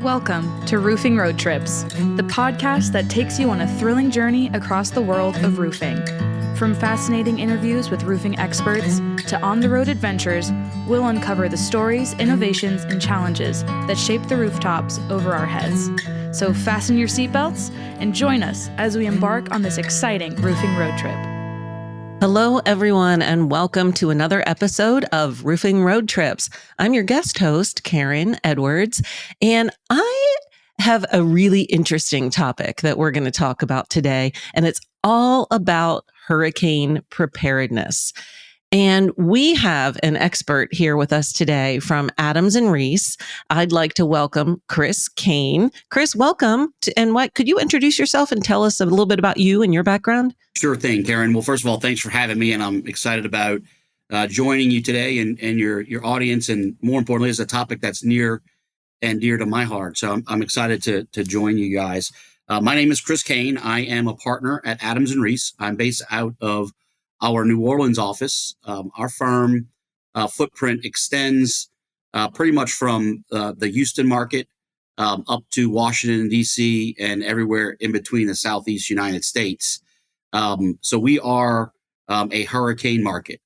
Welcome to Roofing Road Trips, the podcast that takes you on a thrilling journey across the world of roofing. From fascinating interviews with roofing experts to on-the-road adventures, we'll uncover the stories, innovations, and challenges that shape the rooftops over our heads. So fasten your seatbelts and join us as we embark on this exciting roofing road trip. Hello, everyone, and welcome to another episode of Roofing Road Trips. I'm your guest host, Karen Edwards, and I have a really interesting topic that we're going to talk about today, and it's all about hurricane preparedness. And we have an expert here with us today from Adams and Reese. I'd like to welcome Chris Kane. Chris, welcome. Could you introduce yourself and tell us a little bit about you and your background? Sure thing, Karen. Well, first of all, thanks for having me, and I'm excited about joining you today and your audience, and more importantly, it's a topic that's near and dear to my heart. So I'm excited to join you guys. My name is Chris Kane. I am a partner at Adams and Reese. I'm based out of our New Orleans office. Our firm footprint extends pretty much from the Houston market up to Washington, D.C., and everywhere in between the Southeast United States. So we are a hurricane market,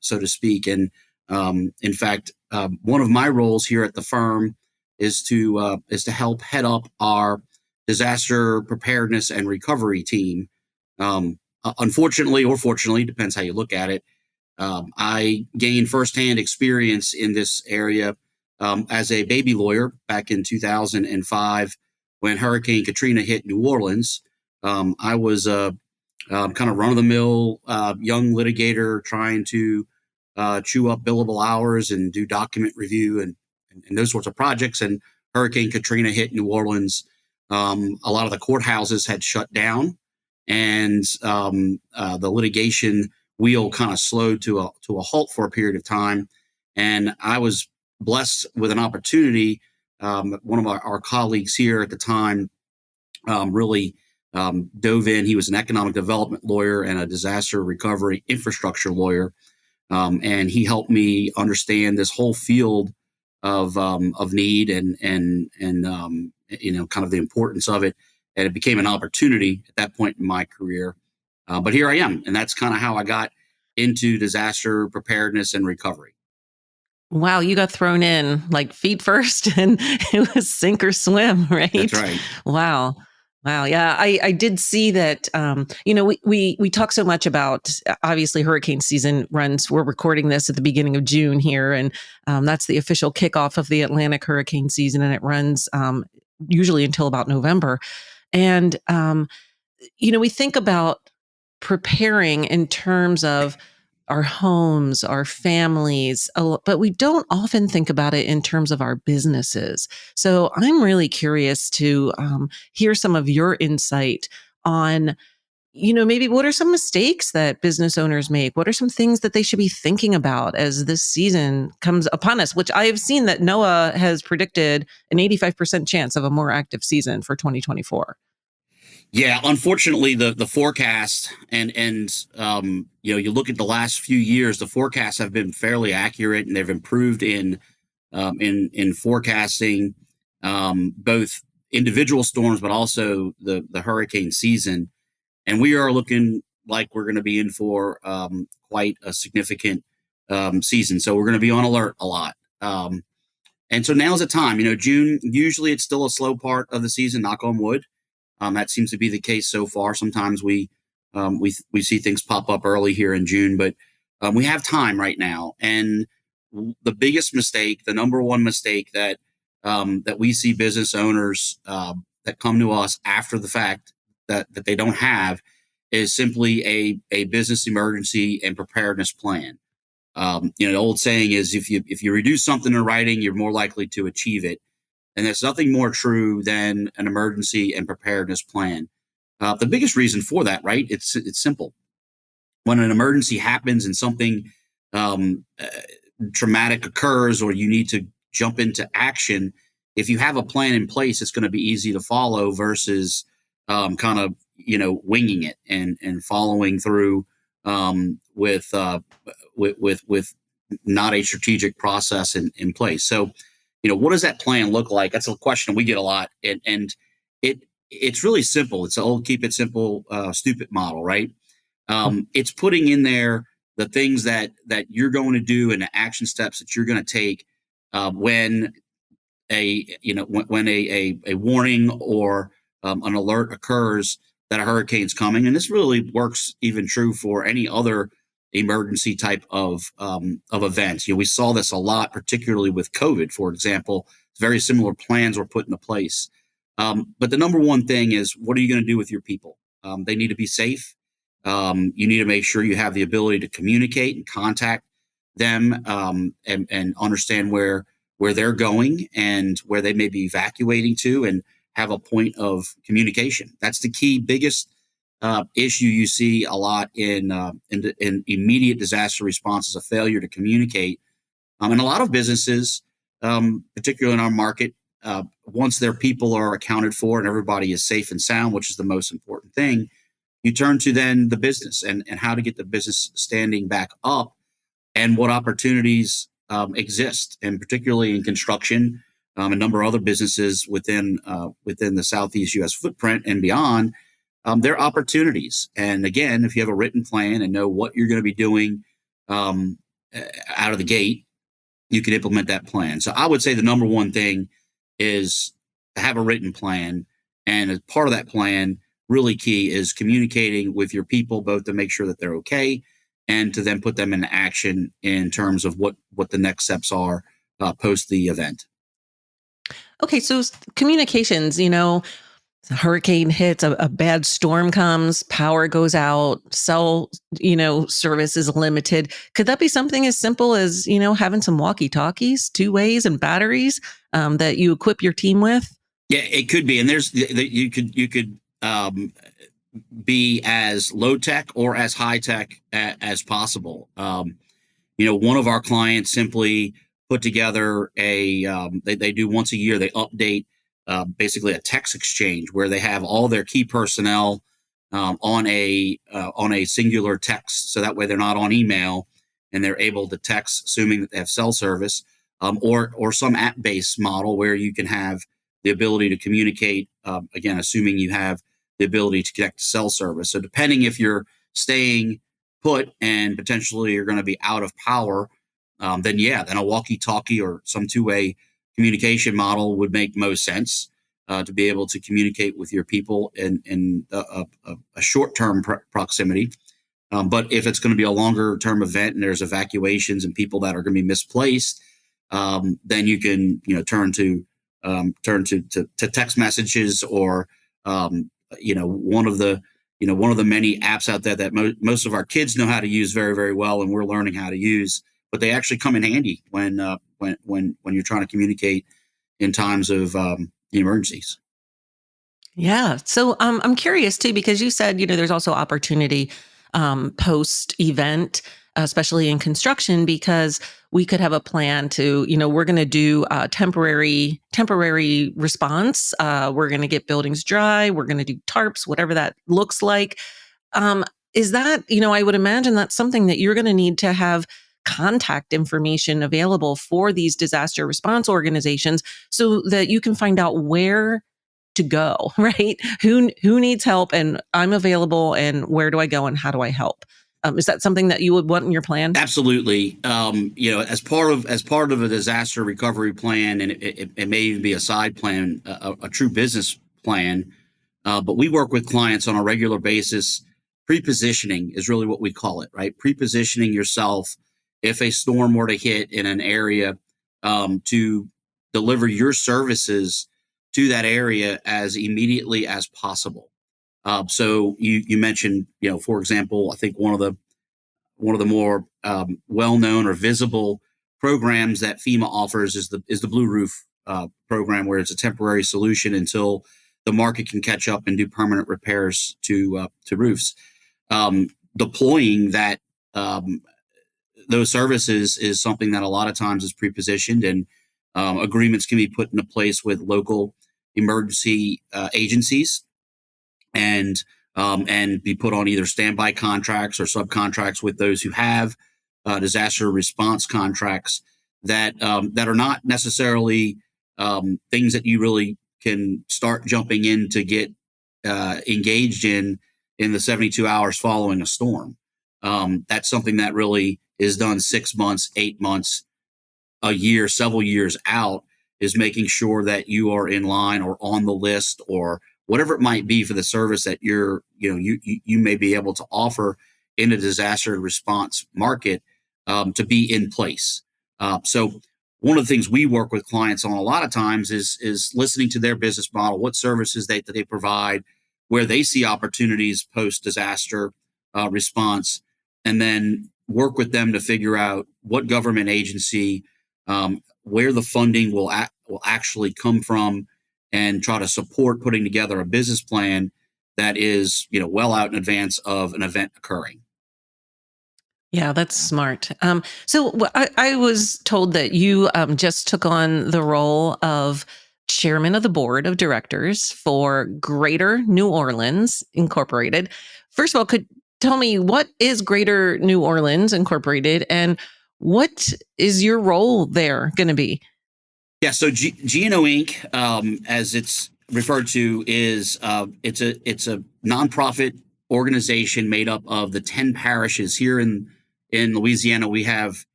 so to speak. And in fact, one of my roles here at the firm is to help head up our disaster preparedness and recovery team. Unfortunately or fortunately, depends how you look at it, I gained firsthand experience in this area as a baby lawyer back in 2005 when Hurricane Katrina hit New Orleans. I was kind of run-of-the-mill young litigator trying to chew up billable hours and do document review and those sorts of projects. And Hurricane Katrina hit New Orleans. A lot of the courthouses had shut down, and the litigation wheel kind of slowed to a halt for a period of time. And I was blessed with an opportunity. One of our colleagues here at the time really dove in. He was an economic development lawyer and a disaster recovery infrastructure lawyer. And he helped me understand this whole field of need and kind of the importance of it. And it became an opportunity at that point in my career. But here I am. And that's kind of how I got into disaster preparedness and recovery. Wow, you got thrown in like feet first and it was sink or swim, right? That's right. Wow. Yeah, I did see that, we talk so much about, obviously, hurricane season runs. We're recording this at the beginning of June here, and that's the official kickoff of the Atlantic hurricane season, and it runs usually until about November. And, we think about preparing in terms of our homes, our families, but we don't often think about it in terms of our businesses. So I'm really curious to hear some of your insight on, maybe what are some mistakes that business owners make? What are some things that they should be thinking about as this season comes upon us, which I have seen that NOAA has predicted an 85% chance of a more active season for 2024. Yeah, unfortunately, the forecast and you look at the last few years, the forecasts have been fairly accurate, and they've improved in forecasting both individual storms, but also the hurricane season. And we are looking like we're going to be in for quite a significant season. So we're going to be on alert a lot. And so now's the time. June, usually it's still a slow part of the season, knock on wood. That seems to be the case so far. Sometimes we see things pop up early here in June, but we have time right now. And the biggest mistake, the number one mistake that we see business owners that come to us after the fact that they don't have is simply a business emergency and preparedness plan. The old saying is if you reduce something in writing, you're more likely to achieve it. And there's nothing more true than an emergency and preparedness plan. The biggest reason for that, right? It's simple. When an emergency happens and something traumatic occurs, or you need to jump into action, if you have a plan in place, it's going to be easy to follow versus kind of winging it and following through with not a strategic process in place. So what does that plan look like? That's a question we get a lot, and it's really simple. It's the old keep it simple, stupid model, right? It's putting in there the things that you're going to do and the action steps that you're going to take when a warning or an alert occurs that a hurricane's coming. And this really works even true for any other emergency type of events. We saw this a lot, particularly with COVID, for example. Very similar plans were put into place. But the number one thing is, what are you going to do with your people? They need to be safe. You need to make sure you have the ability to communicate and contact them and understand where they're going and where they may be evacuating to, and have a point of communication. That's the key biggest issue you see a lot in immediate disaster response, is a failure to communicate. And a lot of businesses, particularly in our market, once their people are accounted for and everybody is safe and sound, which is the most important thing, you turn to then the business and how to get the business standing back up and what opportunities exist, and particularly in construction, a number of other businesses within the Southeast U.S. footprint and beyond. There are opportunities. And again, if you have a written plan and know what you're going to be doing out of the gate, you can implement that plan. So I would say the number one thing is to have a written plan. And as part of that plan, really key is communicating with your people, both to make sure that they're okay and to then put them in action in terms of what the next steps are post the event. Okay, so communications, a hurricane hits, a bad storm comes, power goes out, cell, service is limited. Could that be something as simple as, having some walkie-talkies, 2-ways and batteries that you equip your team with? Yeah, it could be. And you could be as low tech or as high tech as possible. One of our clients simply put together they do once a year, they update basically a text exchange where they have all their key personnel on a singular text. So that way they're not on email and they're able to text, assuming that they have cell service, or some app-based model where you can have the ability to communicate, again, assuming you have the ability to connect to cell service. So depending if you're staying put and potentially you're going to be out of power, then a walkie-talkie or some 2-way communication model would make most sense to be able to communicate with your people in a short-term proximity. But if it's going to be a longer-term event and there's evacuations and people that are going to be misplaced, then you can turn to text messages or one of the many apps out there that most of our kids know how to use very, very well, and we're learning how to use. But they actually come in handy when you're trying to communicate in times of emergencies. Yeah. So I'm curious too, because you said, there's also opportunity post event, especially in construction, because we could have a plan to, we're going to do a temporary response. We're going to get buildings dry. We're going to do tarps, whatever that looks like. Is that, I would imagine that's something that you're going to need to have contact information available for these disaster response organizations so that you can find out where to go, right? Who needs help, and I'm available, and where do I go and how do I help? Is that something that you would want in your plan? Absolutely. As part of a disaster recovery plan, and it may even be a side plan, a true business plan. But we work with clients on a regular basis. Pre-positioning is really what we call it, right? Pre-positioning yourself if a storm were to hit in an area, to deliver your services to that area as immediately as possible. So you mentioned, for example, I think one of the more well-known or visible programs that FEMA offers is the Blue Roof program, where it's a temporary solution until the market can catch up and do permanent repairs to roofs. Deploying that those services is something that a lot of times is pre-positioned, and agreements can be put into place with local emergency agencies and be put on either standby contracts or subcontracts with those who have disaster response contracts. that are not necessarily things that you really can start jumping in to get engaged in the 72 hours following a storm. That's something that really is done 6 months, 8 months, a year, several years out, is making sure that you are in line or on the list or whatever it might be for the service that you may be able to offer in a disaster response market, to be in place. So one of the things we work with clients on a lot of times is listening to their business model, what services that they provide, where they see opportunities post disaster response, and then work with them to figure out what government agency, where the funding will actually come from, and try to support putting together a business plan that is, well out in advance of an event occurring. Yeah, that's smart. I was told that you just took on the role of chairman of the board of directors for Greater New Orleans Incorporated. First of all, could tell me, what is Greater New Orleans Incorporated, and what is your role there going to be? Yeah, so GNO Inc., as it's referred to, is it's a nonprofit organization made up of the 10 parishes here in Louisiana. We've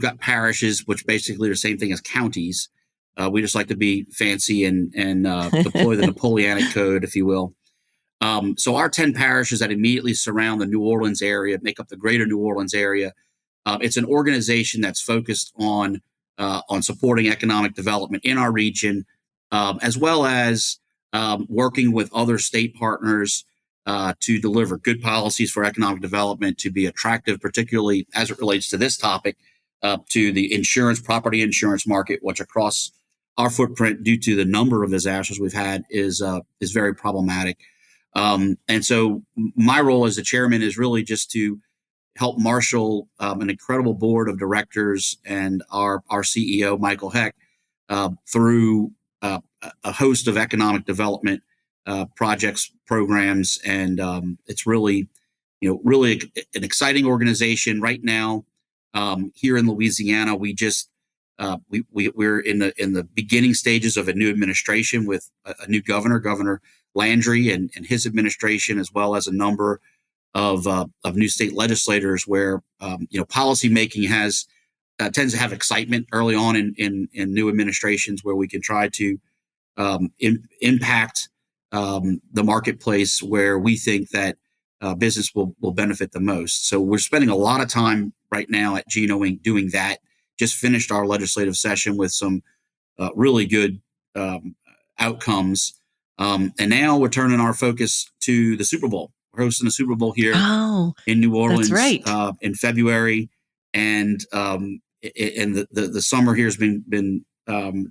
got parishes, which basically are the same thing as counties. We just like to be fancy and deploy the Napoleonic Code, if you will. So our 10 parishes that immediately surround the New Orleans area make up the Greater New Orleans area. It's an organization that's focused on supporting economic development in our region, as well as working with other state partners to deliver good policies for economic development, to be attractive, particularly as it relates to this topic, to the property insurance market, which across our footprint, due to the number of disasters we've had, is very problematic. And so my role as the chairman is really just to help marshal an incredible board of directors and our CEO, Michael Heck, through a host of economic development projects, programs, and it's really an exciting organization right now. Here in Louisiana, we're in the beginning stages of a new administration with a new Governor Landry, and his administration, as well as a number of new state legislators, where policy making tends to have excitement early on in new administrations, where we can try to impact the marketplace where we think that business will benefit the most. So we're spending a lot of time right now at GNO Inc. doing that. Just finished our legislative session with some really good outcomes, and now we're turning our focus to the Super Bowl. We're hosting the Super Bowl here in New Orleans, that's right, in February, and the summer here has been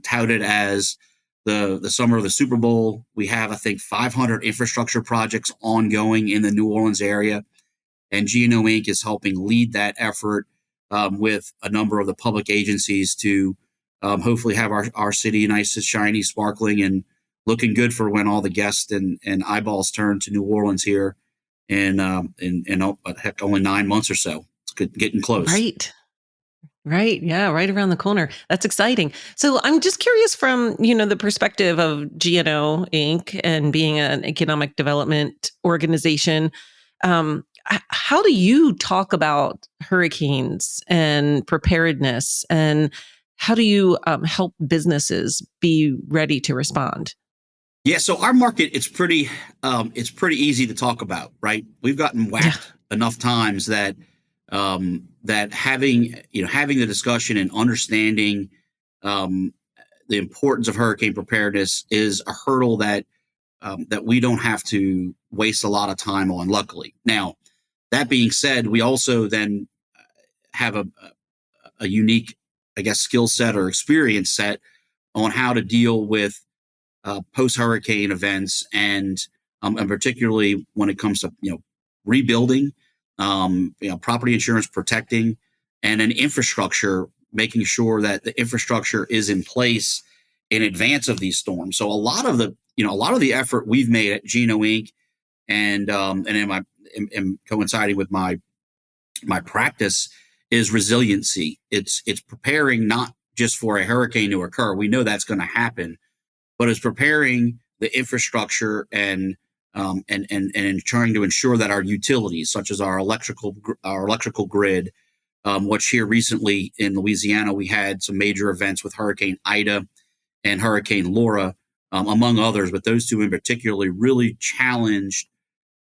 touted as the summer of the Super Bowl. We have, I think, 500 infrastructure projects ongoing in the New Orleans area, and GNO Inc. is helping lead that effort with a number of the public agencies to hopefully have our city nice and shiny, sparkling, and looking good for when all the guests and eyeballs turn to New Orleans here in only 9 months or so. It's getting close. Right. Yeah. Right around the corner. That's exciting. So I'm just curious from, the perspective of GNO Inc. and being an economic development organization, how do you talk about hurricanes and preparedness, and how do you help businesses be ready to respond? Yeah, so our market, it's pretty easy to talk about, right? We've gotten whacked enough times that having the discussion and understanding the importance of hurricane preparedness is a hurdle that we don't have to waste a lot of time on, luckily. Now, that being said, we also then have a unique, I guess, skill set or experience set on how to deal with post-hurricane events, and particularly when it comes to rebuilding, property insurance protecting, and an infrastructure, making sure that the infrastructure is in place in advance of these storms. So a lot of the effort we've made at GNO Inc. and coinciding with my practice is resiliency. It's preparing not just for a hurricane to occur. We know that's going to happen, but it's preparing the infrastructure and trying to ensure that our utilities, such as our electrical grid, which here recently in Louisiana, we had some major events with Hurricane Ida and Hurricane Laura, among others, but those two in particular really challenged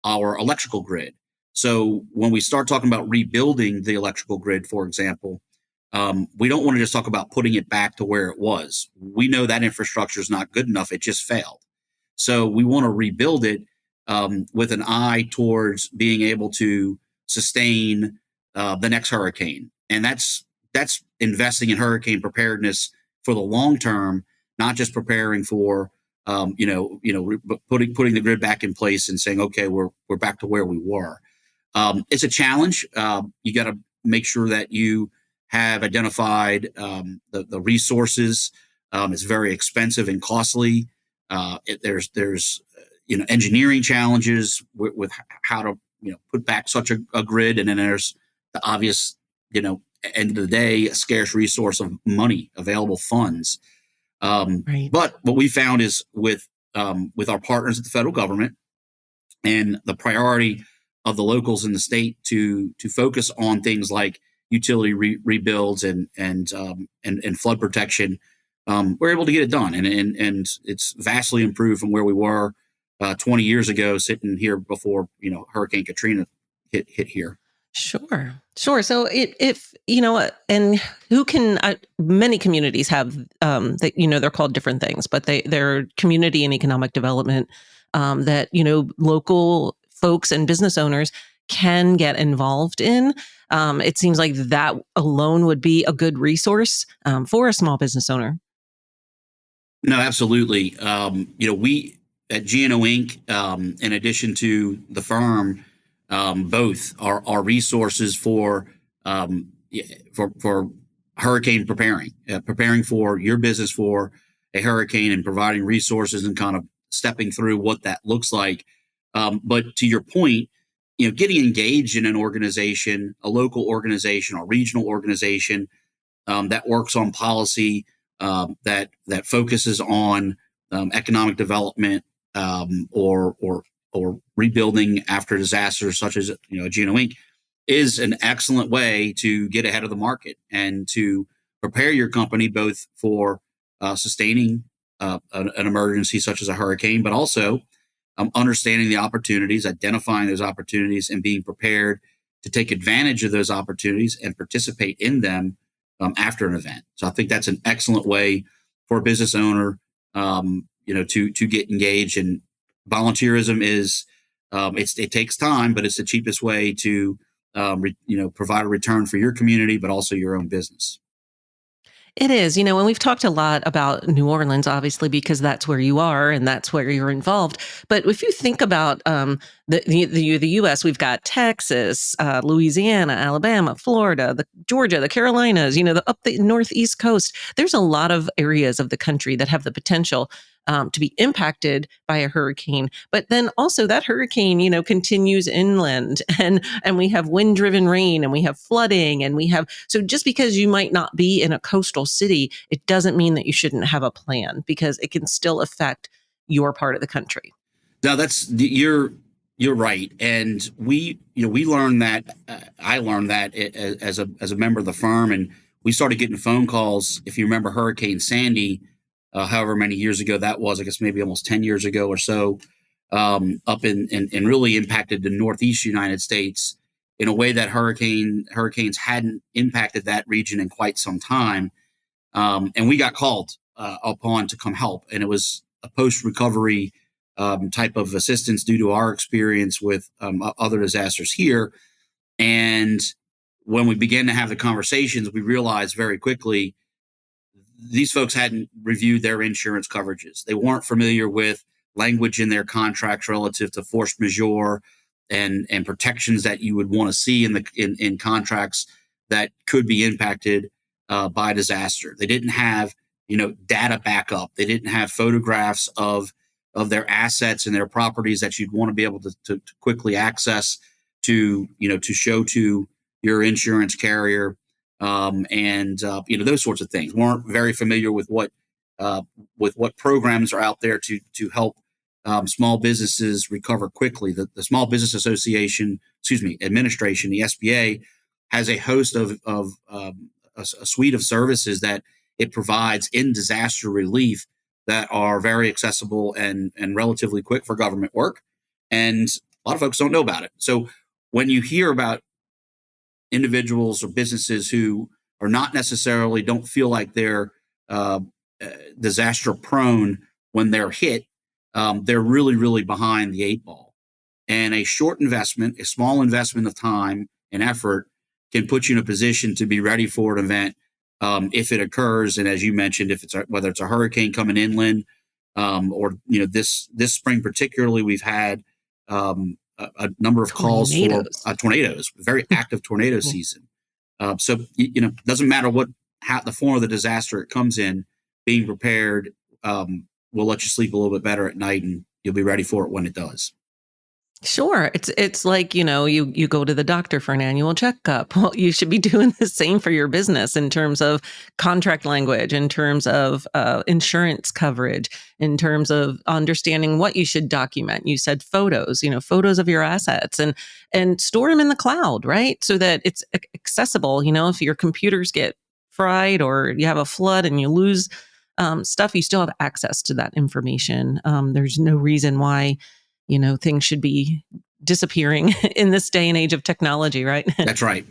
our electrical grid. So when we start talking about rebuilding the electrical grid, for example, we don't want to just talk about putting it back to where it was. We know that infrastructure is not good enough. It just failed. So we want to rebuild it with an eye towards being able to sustain the next hurricane. And that's investing in hurricane preparedness for the long term, not just preparing for putting the grid back in place and saying, okay, we're back to where we were. It's a challenge. You got to make sure that you have identified the resources. It's very expensive and costly. There's engineering challenges with how to put back such a grid, and then there's the obvious end of the day, a scarce resource of money, available funds. Right. But what we found is with our partners at the federal government and the priority of the locals in the state to focus on things like utility rebuilds and flood protection, we're able to get it done, and it's vastly improved from where we were 20 years ago, sitting here before Hurricane Katrina hit here. Sure. So if and who can many communities have they're called different things, but they're community and economic development that local folks and business owners can get involved in. It seems like that alone would be a good resource for a small business owner. No, absolutely. We at GNO Inc., in addition to the firm, both are resources for hurricane preparing for your business for a hurricane and providing resources and kind of stepping through what that looks like. But to your point, getting engaged in an organization, a local organization, a regional organization that works on policy, that focuses on economic development or rebuilding after disasters, such as GNO Inc., is an excellent way to get ahead of the market and to prepare your company both for sustaining an emergency such as a hurricane, but also understanding the opportunities, identifying those opportunities, and being prepared to take advantage of those opportunities and participate in them after an event. So I think that's an excellent way for a business owner, to get engaged. And volunteerism is it takes time, but it's the cheapest way to provide a return for your community, but also your own business. It is, and we've talked a lot about New Orleans, obviously, because that's where you are and that's where you're involved. But if you think about the U.S., we've got Texas, Louisiana, Alabama, Florida, Georgia, the Carolinas, up the northeast coast. There's a lot of areas of the country that have the potential to be impacted by a hurricane. But then also that hurricane, continues inland and we have wind-driven rain and we have flooding and so just because you might not be in a coastal city, it doesn't mean that you shouldn't have a plan because it can still affect your part of the country. No, you're right. And we learned that, I learned that as a member of the firm, and we started getting phone calls. If you remember Hurricane Sandy, however many years ago that was, I guess maybe almost 10 years ago or so, up and really impacted the Northeast United States in a way that hurricanes hadn't impacted that region in quite some time. And we got called upon to come help. And it was a post-recovery type of assistance due to our experience with other disasters here. And when we began to have the conversations, we realized very quickly these folks hadn't reviewed their insurance coverages. They weren't familiar with language in their contracts relative to force majeure and protections that you would want to see in contracts that could be impacted by disaster. They didn't have data backup. They didn't have photographs of their assets and their properties that you'd want to be able to quickly access to show to your insurance carrier, and those sorts of things. Weren't very familiar with what programs are out there to help small businesses recover quickly. The Small Business Association, Administration, the SBA, has a host of a suite of services that it provides in disaster relief that are very accessible and relatively quick for government work. And a lot of folks don't know about it. So when you hear about individuals or businesses who are not necessarily don't feel like they're disaster prone when they're hit, they're really, really behind the eight ball. And a short investment, a small investment of time and effort can put you in a position to be ready for an event if it occurs. And as you mentioned, if whether it's a hurricane coming inland, or this spring particularly, we've had a number of calls for tornadoes, very active tornado season. So it doesn't matter the form of the disaster it comes in, being prepared will let you sleep a little bit better at night, and you'll be ready for it when it does. Sure. It's like, you go to the doctor for an annual checkup. Well, you should be doing the same for your business in terms of contract language, in terms of insurance coverage, in terms of understanding what you should document. You said photos, photos of your assets and store them in the cloud, right? So that it's accessible. If your computers get fried or you have a flood and you lose stuff, you still have access to that information. There's no reason why things should be disappearing in this day and age of technology, right? That's right.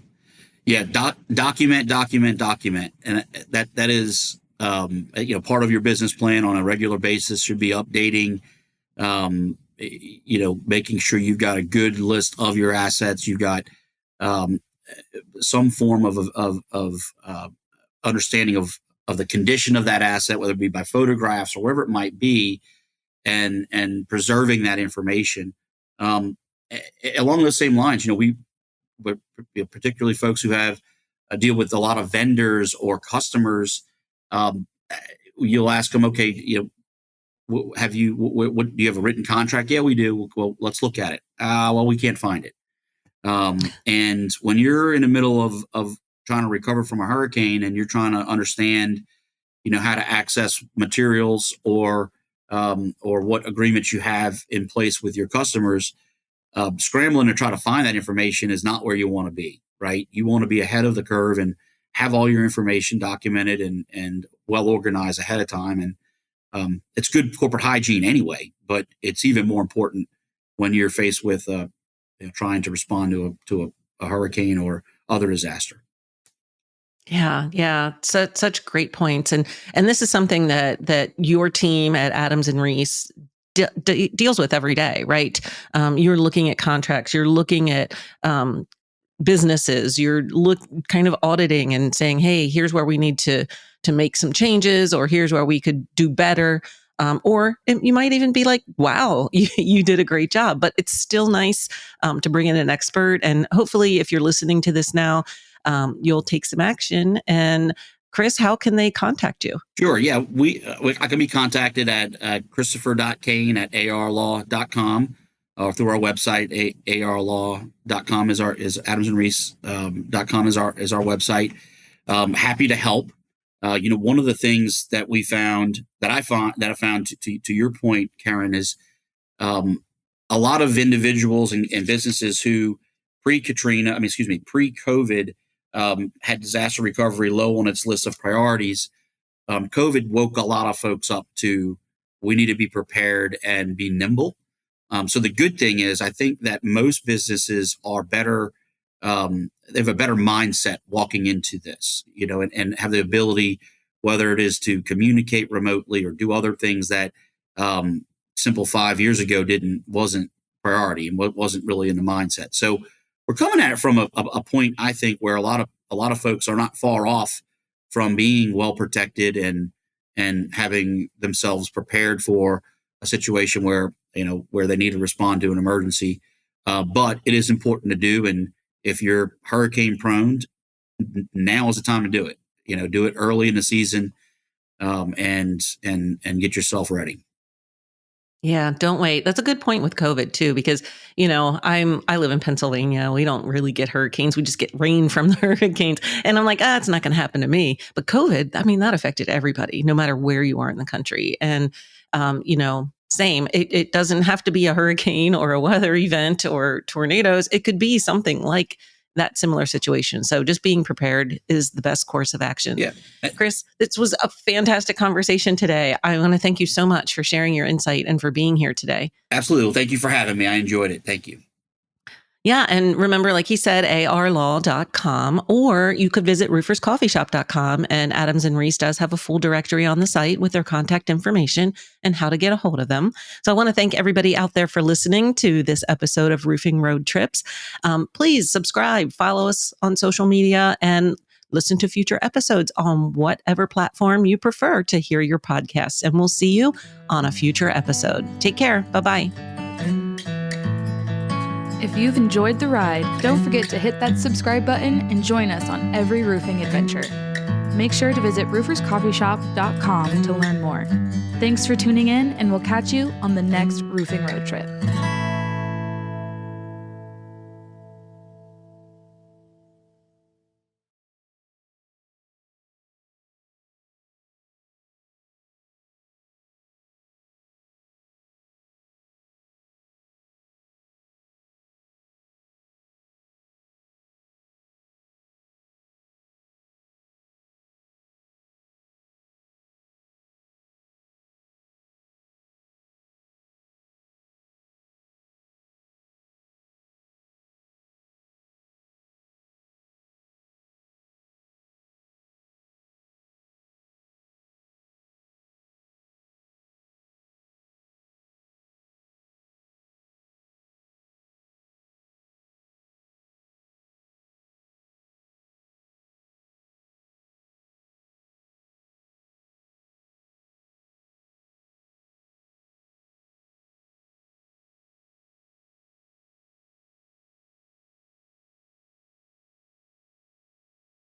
Yeah. Document. And that is, part of your business plan on a regular basis should be updating, making sure you've got a good list of your assets. You've got some form of understanding of the condition of that asset, whether it be by photographs or wherever it might be, and preserving that information. Along those same lines, we particularly folks who have deal with a lot of vendors or customers. You'll ask them, okay, do you have a written contract? Yeah, we do. Well, let's look at it. Well, we can't find it. And when you're in the middle of trying to recover from a hurricane and you're trying to understand, how to access materials or what agreements you have in place with your customers, scrambling to try to find that information is not where you want to be, right? You want to be ahead of the curve and have all your information documented and well organized ahead of time. And it's good corporate hygiene anyway, but it's even more important when you're faced with trying to respond to a hurricane or other disaster. Yeah. Such great points. And this is something that your team at Adams and Reese deals with every day, right? You're looking at contracts, you're looking at businesses, you're kind of auditing and saying, hey, here's where we need to make some changes, or here's where we could do better. Or you might even be like, wow, you did a great job. But it's still nice to bring in an expert. And hopefully, if you're listening to this now, you'll take some action. And Chris, how can they contact you? Sure. Yeah. I can be contacted at christopher.kane@arlaw.com or through our website, arlaw.com is adamsandreese.com is our website. Happy to help. One of the things that I found to your point, Karen, is a lot of individuals and businesses who pre-COVID, had disaster recovery low on its list of priorities. COVID woke a lot of folks up to, we need to be prepared and be nimble. So the good thing is, I think that most businesses are better. They have a better mindset walking into this, and have the ability, whether it is to communicate remotely or do other things that simple 5 years ago wasn't priority and wasn't really in the mindset. So we're coming at it from a point, I think, where a lot of folks are not far off from being well protected and having themselves prepared for a situation where they need to respond to an emergency. But it is important to do, and if you're hurricane prone, now is the time to do it. Do it early in the season, and get yourself ready. Yeah, don't wait. That's a good point with COVID too, because I live in Pennsylvania. We don't really get hurricanes. We just get rain from the hurricanes, and I'm like, it's not going to happen to me. But COVID, I mean, that affected everybody, no matter where you are in the country. And same. It doesn't have to be a hurricane or a weather event or tornadoes. It could be something like that similar situation. So just being prepared is the best course of action. Yeah. Chris, this was a fantastic conversation today. I want to thank you so much for sharing your insight and for being here today. Absolutely. Well, thank you for having me. I enjoyed it. Thank you. Yeah. And remember, like he said, arlaw.com, or you could visit rooferscoffeeshop.com. And Adams and Reese does have a full directory on the site with their contact information and how to get a hold of them. So I want to thank everybody out there for listening to this episode of Roofing Road Trips. Please subscribe, follow us on social media, and listen to future episodes on whatever platform you prefer to hear your podcasts. And we'll see you on a future episode. Take care. Bye-bye. If you've enjoyed the ride, don't forget to hit that subscribe button and join us on every roofing adventure. Make sure to visit rooferscoffeeshop.com to learn more. Thanks for tuning in, and we'll catch you on the next roofing road trip.